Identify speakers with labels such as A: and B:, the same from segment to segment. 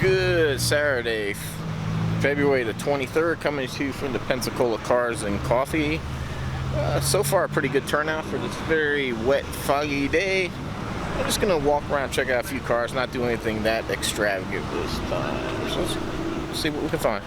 A: Good Saturday, February the 23rd, coming to you from the Pensacola Cars and Coffee. So far a pretty good turnout for this very wet, foggy day. I'm just gonna walk around, check out a few cars, not do anything that extravagant this time. So let's see what we can find.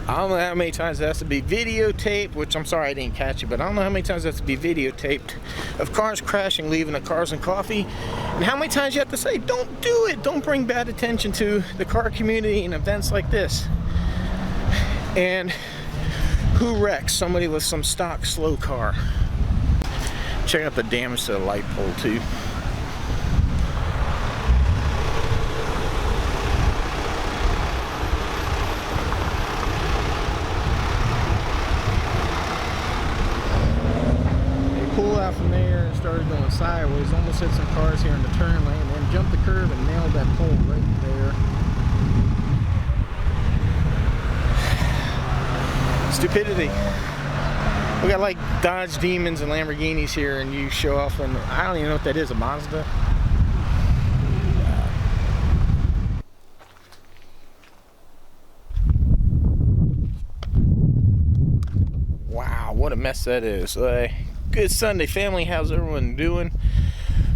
A: I don't know how many times it has to be videotaped, which I'm sorry I didn't catch it, but I don't know how many times it has to be videotaped of cars crashing, leaving the Cars and Coffee, and how many times you have to say, don't do it, don't bring bad attention to the car community in events like this. And who wrecks? Somebody with some stock slow car. Check out the damage to the light pole too. Pulled out from there and started going sideways, almost hit some cars here in the turn lane, and then jumped the curb and nailed that pole right there. Stupidity. We got like Dodge Demons and Lamborghinis here, and you show off, and I don't even know what that is, a Mazda? Wow, what a mess that is. Good Sunday, family. How's everyone doing?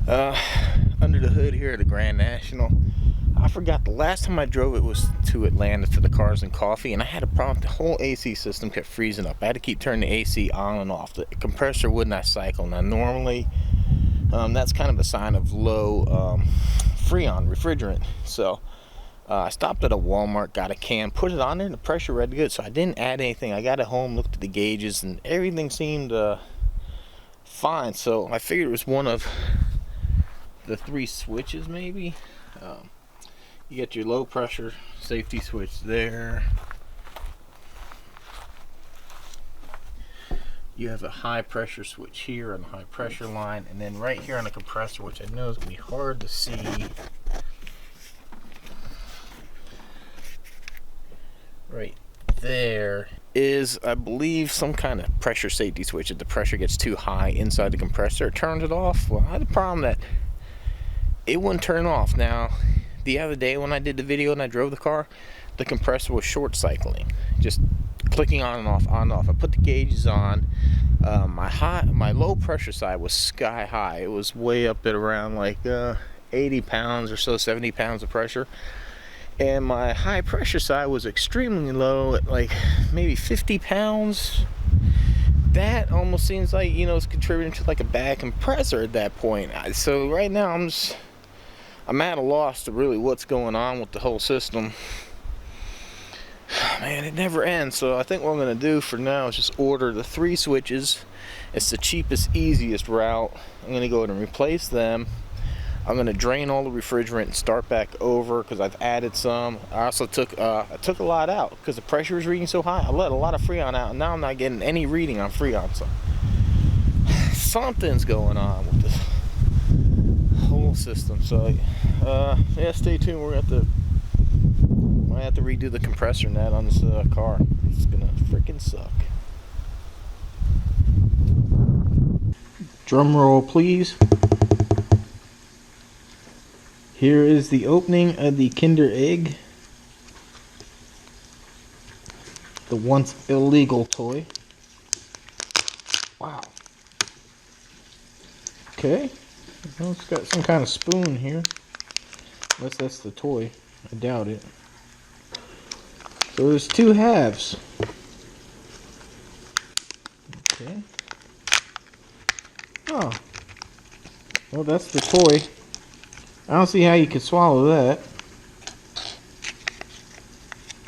A: Under the hood here at the Grand National. I forgot the last time I drove it was to Atlanta to the Cars and Coffee, and I had a problem. The whole AC system kept freezing up. I had to keep turning the AC on and off. The compressor would not cycle. Now normally that's kind of a sign of low Freon refrigerant. So I stopped at a Walmart, got a can, put it on there, and the pressure read good. So I didn't add anything. I got it home, looked at the gauges, and everything seemed fine. So I figured it was one of the three switches maybe. You get your low pressure safety switch there. You have a high pressure switch here on the high pressure line, and then right here on the compressor, which I know is going to be hard to see, right there is, I believe, some kind of pressure safety switch. If the pressure gets too high inside the compressor, it turns it off. Well, I had a problem that it wouldn't turn off. Now, the other day when I did the video and I drove the car, the compressor was short cycling, just clicking on and off, on and off. I put the gauges on. My low pressure side was sky high. It was way up at around like 80 pounds or so, 70 pounds of pressure. And my high pressure side was extremely low at like maybe 50 pounds. That almost seems like, you know, it's contributing to like a bad compressor at that point. So right now I'm at a loss to really what's going on with the whole system. Man, it never ends. So I think what I'm going to do for now is just order the 3 switches. It's the cheapest, easiest route. I'm going to go ahead and replace them. I'm gonna drain all the refrigerant and start back over because I've added some. I also took a lot out because the pressure was reading so high. I let a lot of Freon out, and now I'm not getting any reading on Freon. So something's going on with this whole system. So yeah, stay tuned. We're gonna have to redo the compressor net on this car. It's gonna freaking suck. Drum roll, please. Here is the opening of the Kinder Egg, the once illegal toy. Wow. Okay, well, it's got some kind of spoon here. Unless that's the toy. I doubt it. So there's two halves. Okay. Oh. Well, that's the toy. I don't see how you could swallow that.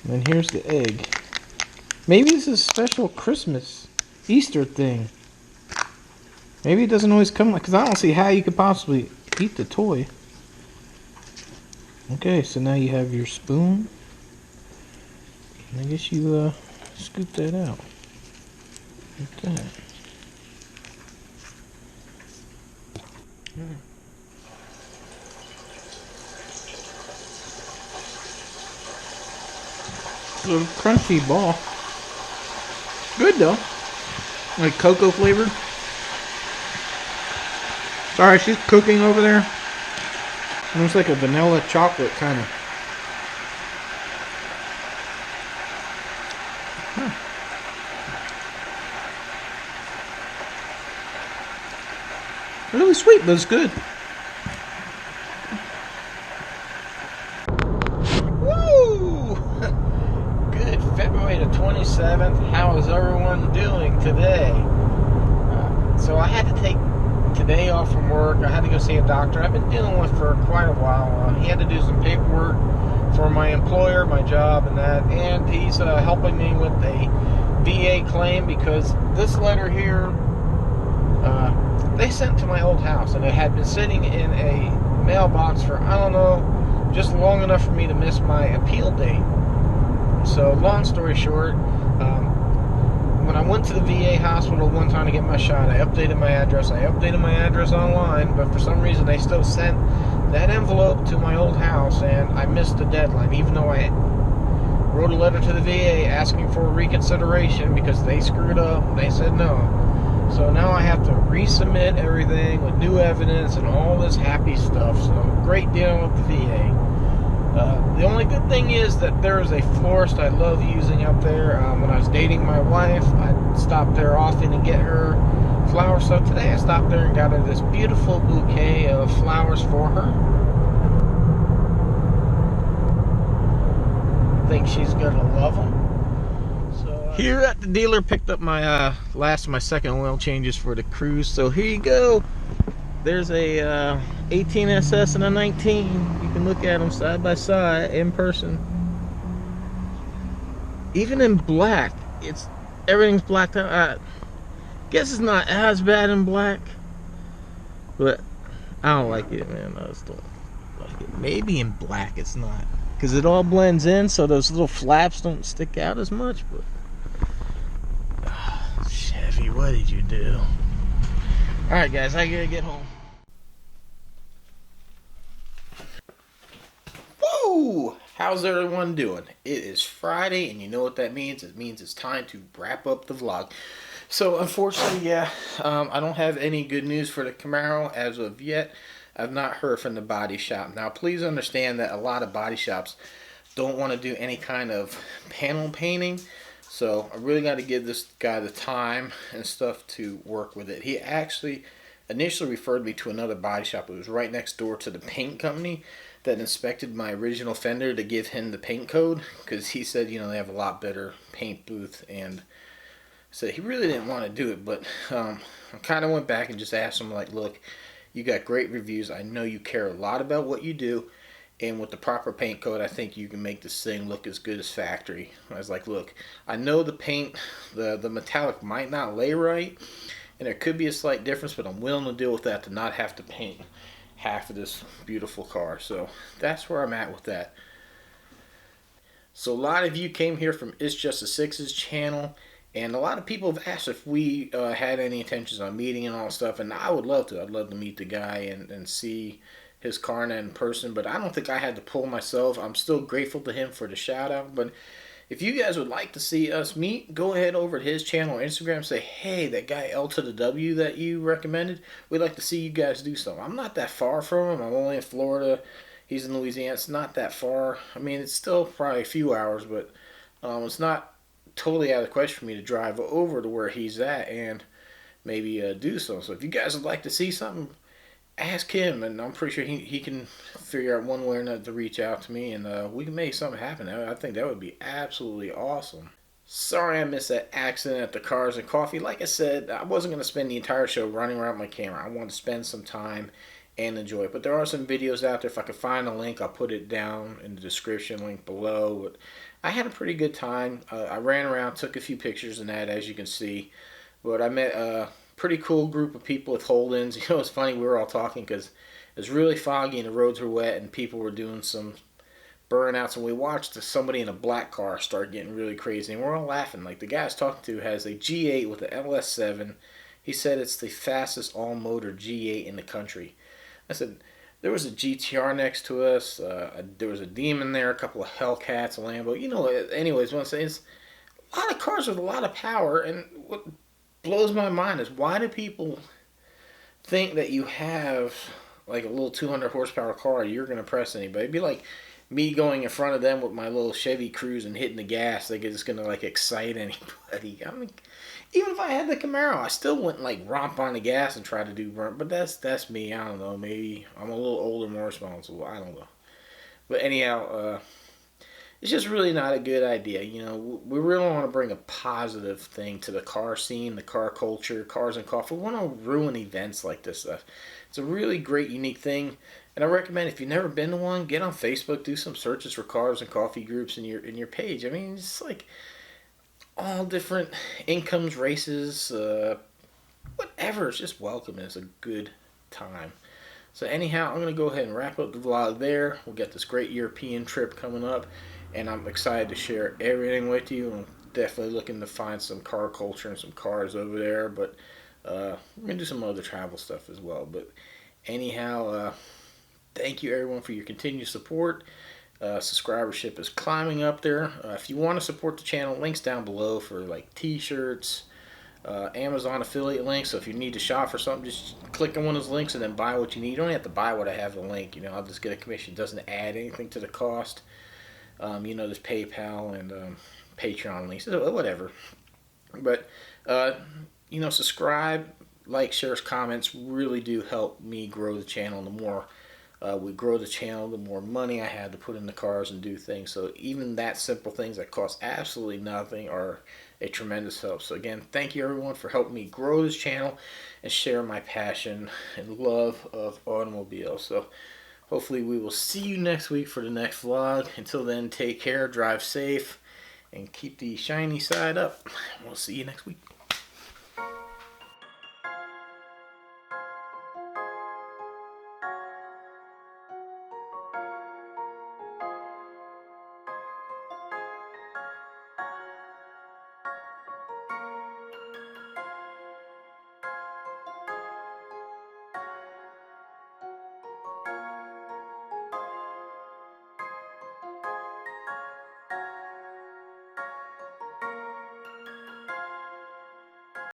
A: And then here's the egg. Maybe this is a special Christmas, Easter thing. Maybe it doesn't always come like, because I don't see how you could possibly eat the toy. Okay, so now you have your spoon. And I guess you scoop that out. Like that. Little crunchy ball. Good though. Like cocoa flavored. Sorry, she's cooking over there. Looks like a vanilla chocolate kind of. Really sweet, but it's good. Woo! Good February the 27th. How is everyone doing today? So I had to take today off from work. I had to go see a doctor I've been dealing with for quite a while. He had to do some paperwork for my employer, my job, and that. And he's helping me with a VA claim because this letter here, they sent to my old house, and it had been sitting in a mailbox for, I don't know, just long enough for me to miss my appeal date. So long story short, when I went to the VA hospital one time to get my shot, I updated my address. I updated my address online, but for some reason they still sent that envelope to my old house, and I missed the deadline, even though I wrote a letter to the VA asking for reconsideration because they screwed up. They said no. So now I have to resubmit everything with new evidence and all this happy stuff. So great dealing with the VA. The only good thing is that there is a florist I love using up there. When I was dating my wife, I'd stop there often and get her flowers. So today I stopped there and got her this beautiful bouquet of flowers for her. I think she's gonna love them. So here at the dealer, picked up my my second oil changes for the Cruze. So here you go. There's a 18SS and a 19. You can look at them side by side in person. Even in black, everything's blacked out. I guess it's not as bad in black, but I don't like it, man. I just don't like it. Maybe in black it's not, because it all blends in, so those little flaps don't stick out as much. But Chevy, what did you do? All right, guys, I gotta get home. Woo! How's everyone doing? It is Friday, and you know what that means? It means it's time to wrap up the vlog. So, unfortunately, yeah, I don't have any good news for the Camaro as of yet. I've not heard from the body shop. Now, please understand that a lot of body shops don't want to do any kind of panel painting. So, I really got to give this guy the time and stuff to work with it. He actually initially referred me to another body shop. It was right next door to the paint company that inspected my original fender to give him the paint code, because he said, you know, they have a lot better paint booth, and so he really didn't want to do it. But I kind of went back and just asked him, like, look, you got great reviews. I know you care a lot about what you do, and with the proper paint code, I think you can make this thing look as good as factory. I was like, look, I know the paint, the metallic might not lay right, and there could be a slight difference, but I'm willing to deal with that to not have to paint. half of this beautiful car. So that's where I'm at with that. So a lot of you came here from It's Just the Sixes channel, and a lot of people have asked if we had any intentions on meeting and all that stuff, and I would love to. I'd love to meet the guy and see his car in person, but I don't think I had to pull myself. I'm still grateful to him for the shout out, but if you guys would like to see us meet, go ahead over to his channel or Instagram and say, hey, that guy L to the W that you recommended, we'd like to see you guys do something. I'm not that far from him. I'm only in Florida. He's in Louisiana. It's not that far. I mean, it's still probably a few hours, but it's not totally out of the question for me to drive over to where he's at and maybe do so. So if you guys would like to see something, ask him, and I'm pretty sure he can figure out one way or another to reach out to me, and we can make something happen. I think that would be absolutely awesome. Sorry I missed that accident at the Cars and Coffee. Like I said, I wasn't going to spend the entire show running around my camera. I wanted to spend some time and enjoy it. But there are some videos out there. If I can find a link, I'll put it down in the description link below. But I had a pretty good time. I ran around, took a few pictures and that, as you can see. But I met a pretty cool group of people with hold-ins. You know, it's funny, we were all talking because it was really foggy and the roads were wet and people were doing some burnouts, and we watched somebody in a black car start getting really crazy, and we're all laughing. Like, the guy I was talking to has a G8 with an LS7. He said it's the fastest all-motor G8 in the country. I said, there was a GTR next to us, there was a Demon there, a couple of Hellcats, a Lambo. You know, anyways, what I'm saying is a lot of cars with a lot of power, and what blows my mind is, why do people think that you have like a little 200 horsepower car, you're going to press anybody? It'd be like me going in front of them with my little Chevy Cruze and hitting the gas. Like, it's going to like excite anybody. I mean, even if I had the Camaro, I still wouldn't like romp on the gas and try to do burn. But that's me. I don't know. Maybe I'm a little older, more responsible. I don't know. But anyhow, it's just really not a good idea. You know, we really want to bring a positive thing to the car scene, the car culture, Cars and Coffee. We want to ruin events like this stuff. It's a really great, unique thing, and I recommend, if you've never been to one, get on Facebook, do some searches for Cars and Coffee groups in your page. I mean, it's like all different incomes, races, whatever. It's just welcome. It's a good time. So anyhow, I'm going to go ahead and wrap up the vlog there. We'll get this great European trip coming up, and I'm excited to share everything with you. I'm definitely looking to find some car culture and some cars over there, but we're going to do some other travel stuff as well. But anyhow, thank you everyone for your continued support. Subscribership is climbing up there. If you want to support the channel, links down below for like t-shirts, Amazon affiliate links. So if you need to shop for something, just click on one of those links and then buy what you need. You don't have to buy what I have the link. You know, I'll just get a commission. It doesn't add anything to the cost. You know, there's PayPal and Patreon links, whatever. But you know, subscribe, like, shares, comments really do help me grow the channel. The more we grow the channel, the more money I have to put in the cars and do things. So even that simple things that cost absolutely nothing are a tremendous help. So again, thank you everyone for helping me grow this channel and share my passion and love of automobiles. So hopefully we will see you next week for the next vlog. Until then, take care, drive safe, and keep the shiny side up. We'll see you next week.